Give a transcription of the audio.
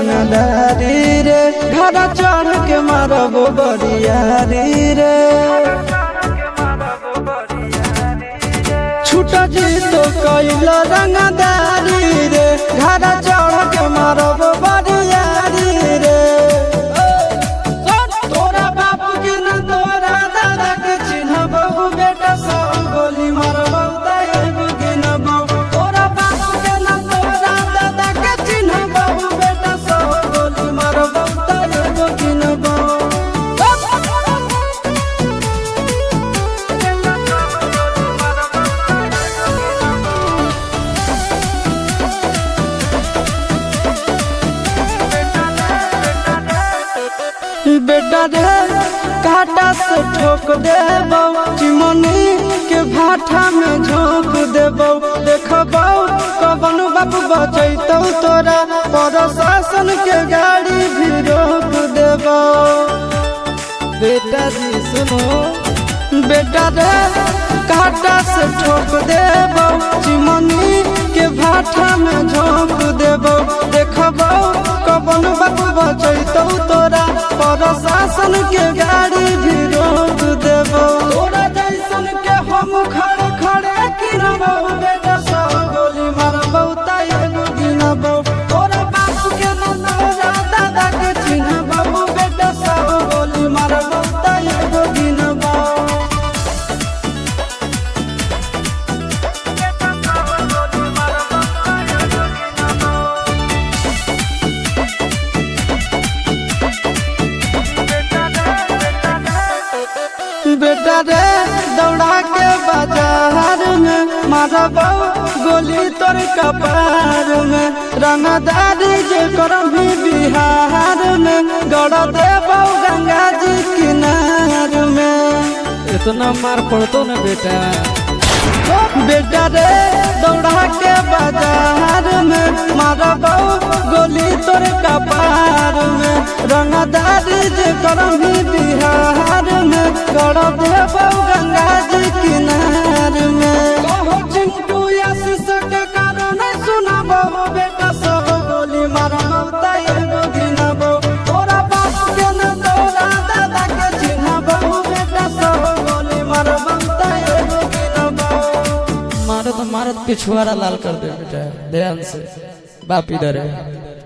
रंगदारी रे घर चढ़ के मारब बरियारी रे छूट जी तो कैल रंगदारी रे घर चढ़ के मारब बरियारी रे तोरा बाप के न तोरा दादा के चिन्हबहु बेटा सब गोली मारबहु तैगो गिनबहु तोरा बाप के न तोरा दादा के चिन्हबहु बेटा सब गोली मारबहु तैगो गिनबहु बेटा रे काटा से ठोक देबौ चिमनी के भाटा में झोंक देबौ देखबौ कवन बाप बचैतौ तोरा प्रशासन के गाड़ी भी रोक देबौ बेटा जी सुनो बेटा रे काटा से ठोक देबौ चिमनी के भाटा में झोंक देबौ देखबौ कवन बाप बचैतौ तोरा प्रशासन के गाड़ी भी रोक देबौ तोरा जैसन के हम खड़े खड़े गिनबौ बेटा सब गोली मारबौ तैगो गिनबौ तोरा बाप के न तोरा दादा के चिन्हबौ बेटा सब गोली मारबौ तैगो गिनबौ बेटा रे दौड़ा के बाजार में मारबौ गोली तोर कपार में रंगदारी जे करभी बिहार में गड़ देबौ गंगा जी किनार में इतना मार पड़तो न बेटा बेटा रे दौड़ा के बाजार में मारबौ गोली तोर कपार में रंगदारी जे करभी बिहार में गड़ देबौ गंगा जी किनार में कहो चिंटू आशीष के कारण सुनबौ बेटा सब गोली मारबौ तैगो गिनबौ तोरा बाप के न तोरा दादा के चिन्हबौ बेटा सब गोली मारबौ तैगो गिनबौ मारत मारत पिछुआरा लाल कर दे बेटा ध्यान से बाप इधर है।